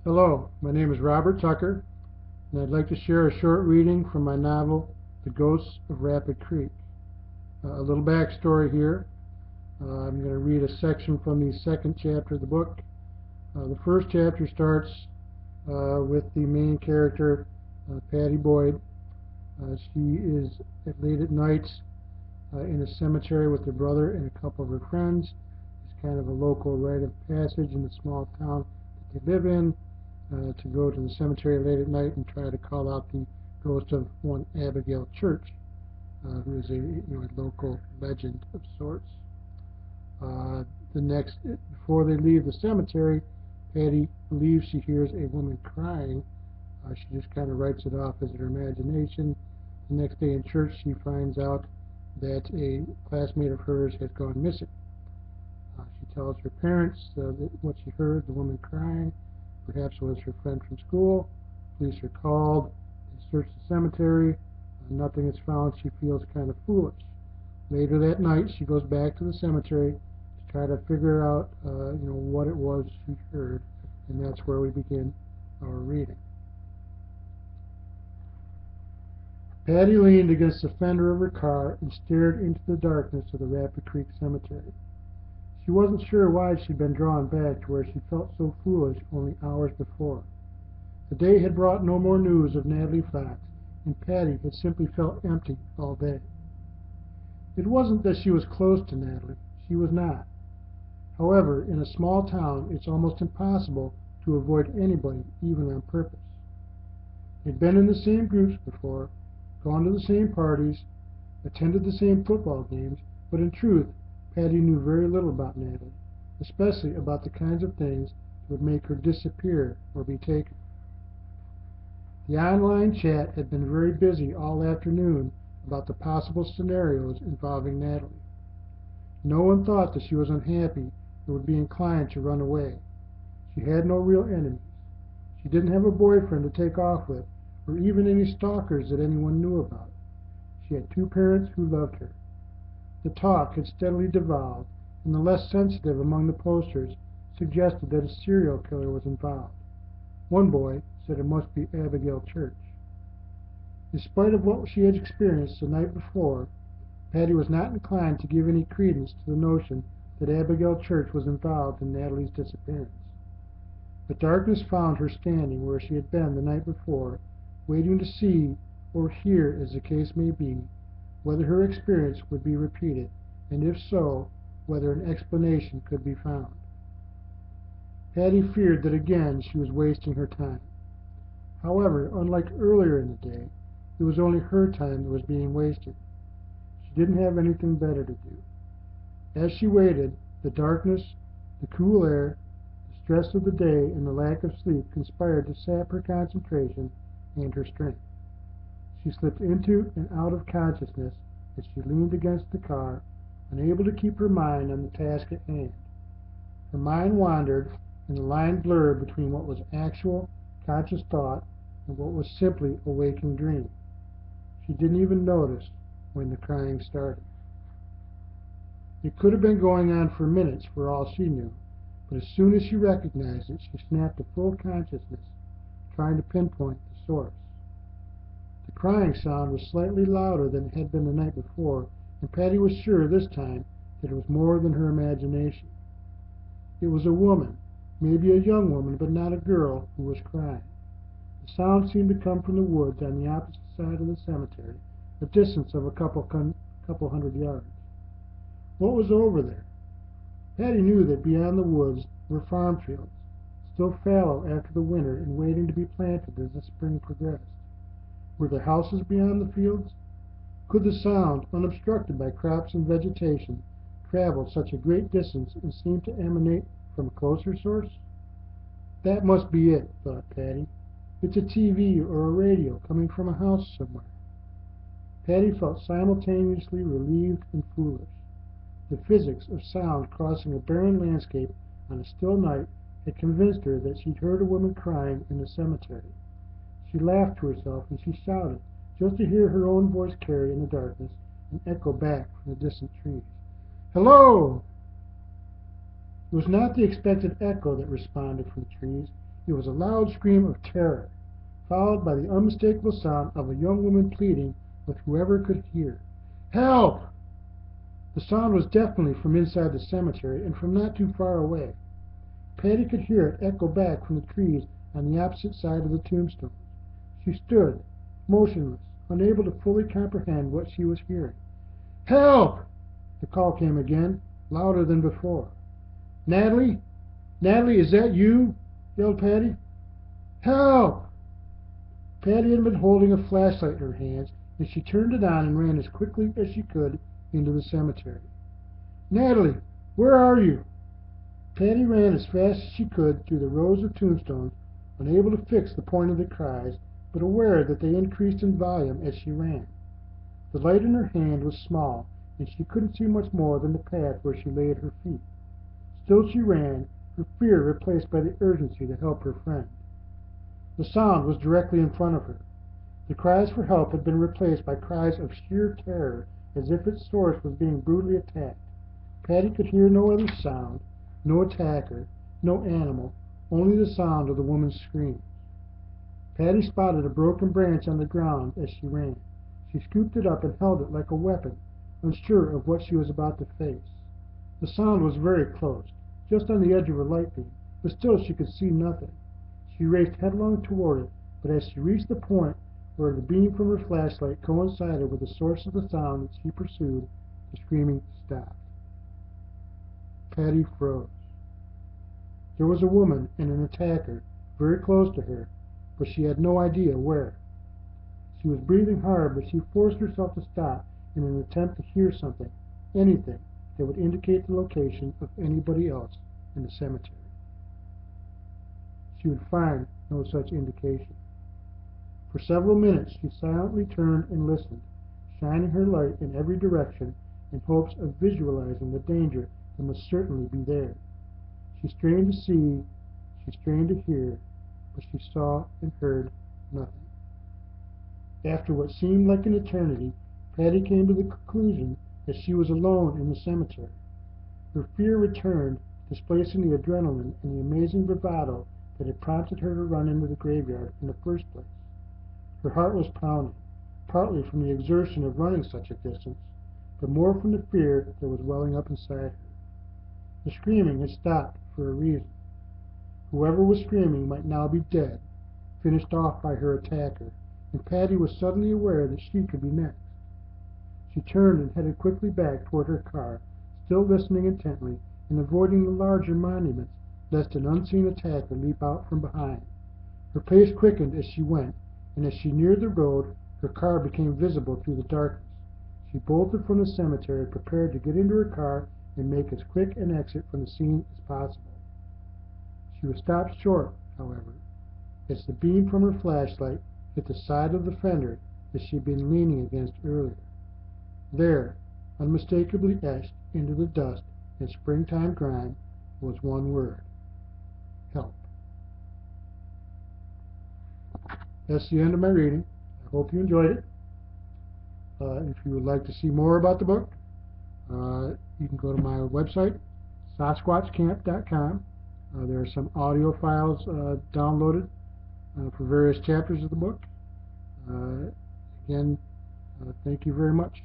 Hello, my name is Robert Tucker, and I'd like to share a short reading from my novel, The Ghosts of Rapid Creek. A little backstory here. I'm going to read a section from the second chapter of the book. The first chapter starts with the main character, Patty Boyd. She is late at nights in a cemetery with her brother and a couple of her friends. It's kind of a local rite of passage in the small town that they live in. To go to the cemetery late at night and try to call out the ghost of one Abigail Church, who is a local legend of sorts. Before they leave the cemetery, Patty believes she hears a woman crying. She just kind of writes it off as her imagination. The next day in church, she finds out that a classmate of hers has gone missing. She tells her parents that what she heard, the woman crying, perhaps it was her friend from school. Police are called. They search the cemetery. Nothing is found. She feels kind of foolish. Later that night, she goes back to the cemetery to try to figure out, what it was she heard, and that's where we begin our reading. Patty leaned against the fender of her car and stared into the darkness of the Rapid Creek Cemetery. She wasn't sure why she'd been drawn back to where she felt so foolish only hours before. The day had brought no more news of Natalie Fox, and Patty had simply felt empty all day. It wasn't that she was close to Natalie. She was not. However, in a small town, it's almost impossible to avoid anybody, even on purpose. They'd been in the same groups before, gone to the same parties, attended the same football games, but in truth, Patty knew very little about Natalie, especially about the kinds of things that would make her disappear or be taken. The online chat had been very busy all afternoon about the possible scenarios involving Natalie. No one thought that she was unhappy or would be inclined to run away. She had no real enemies. She didn't have a boyfriend to take off with, or even any stalkers that anyone knew about. She had two parents who loved her. The talk had steadily devolved, and the less sensitive among the posters suggested that a serial killer was involved. One boy said it must be Abigail Church. In spite of what she had experienced the night before, Patty was not inclined to give any credence to the notion that Abigail Church was involved in Natalie's disappearance. But darkness found her standing where she had been the night before, waiting to see, or hear as the case may be, whether her experience would be repeated, and if so, whether an explanation could be found. Patty feared that again she was wasting her time. However, unlike earlier in the day, it was only her time that was being wasted. She didn't have anything better to do. As she waited, the darkness, the cool air, the stress of the day, and the lack of sleep conspired to sap her concentration and her strength. She slipped into and out of consciousness as she leaned against the car, unable to keep her mind on the task at hand. Her mind wandered, and the line blurred between what was actual, conscious thought and what was simply a waking dream. She didn't even notice when the crying started. It could have been going on for minutes for all she knew, but as soon as she recognized it, she snapped to full consciousness, trying to pinpoint the source. The crying sound was slightly louder than it had been the night before, and Patty was sure this time that it was more than her imagination. It was a woman, maybe a young woman, but not a girl, who was crying. The sound seemed to come from the woods on the opposite side of the cemetery, a distance of a couple hundred yards. What was over there? Patty knew that beyond the woods were farm fields, still fallow after the winter and waiting to be planted as the spring progressed. Were there houses beyond the fields? Could the sound, unobstructed by crops and vegetation, travel such a great distance and seem to emanate from a closer source? That must be it, thought Patty. It's a TV or a radio coming from a house somewhere. Patty felt simultaneously relieved and foolish. The physics of sound crossing a barren landscape on a still night had convinced her that she'd heard a woman crying in the cemetery. She laughed to herself and she shouted, just to hear her own voice carry in the darkness and echo back from the distant trees. "Hello!" It was not the expected echo that responded from the trees. It was a loud scream of terror, followed by the unmistakable sound of a young woman pleading with whoever could hear. "Help!" The sound was definitely from inside the cemetery and from not too far away. Patty could hear it echo back from the trees on the opposite side of the tombstones. She stood, motionless, unable to fully comprehend what she was hearing. "Help!" The call came again, louder than before. "Natalie? Natalie, is that you?" yelled Patty. "Help!" Patty had been holding a flashlight in her hands, and she turned it on and ran as quickly as she could into the cemetery. "Natalie, where are you?" Patty ran as fast as she could through the rows of tombstones, unable to fix the point of the cries, but aware that they increased in volume as she ran. The light in her hand was small, and she couldn't see much more than the path where she lay at her feet. Still she ran, her fear replaced by the urgency to help her friend. The sound was directly in front of her. The cries for help had been replaced by cries of sheer terror, as if its source was being brutally attacked. Patty could hear no other sound, no attacker, no animal, only the sound of the woman's screams. Patty spotted a broken branch on the ground as she ran. She scooped it up and held it like a weapon, unsure of what she was about to face. The sound was very close, just on the edge of her light beam, but still she could see nothing. She raced headlong toward it, but as she reached the point where the beam from her flashlight coincided with the source of the sound that she pursued, the screaming stopped. Patty froze. There was a woman and an attacker very close to her, but she had no idea where. She was breathing hard, but she forced herself to stop in an attempt to hear something, anything, that would indicate the location of anybody else in the cemetery. She would find no such indication. For several minutes she silently turned and listened, shining her light in every direction in hopes of visualizing the danger that must certainly be there. She strained to see, she strained to hear, but she saw and heard nothing. After what seemed like an eternity, Patty came to the conclusion that she was alone in the cemetery. Her fear returned, displacing the adrenaline and the amazing bravado that had prompted her to run into the graveyard in the first place. Her heart was pounding, partly from the exertion of running such a distance, but more from the fear that was welling up inside her. The screaming had stopped for a reason. Whoever was screaming might now be dead, finished off by her attacker, and Patty was suddenly aware that she could be next. She turned and headed quickly back toward her car, still listening intently and avoiding the larger monuments, lest an unseen attacker leap out from behind. Her pace quickened as she went, and as she neared the road, her car became visible through the darkness. She bolted from the cemetery, prepared to get into her car and make as quick an exit from the scene as possible. She was stopped short, however, as the beam from her flashlight hit the side of the fender that she had been leaning against earlier. There, unmistakably etched into the dust and springtime grime, was one word: help. That's the end of my reading. I hope you enjoyed it. If you would like to see more about the book, you can go to my website, sasquatchcamp.com. There are some audio files downloaded for various chapters of the book. Again, thank you very much.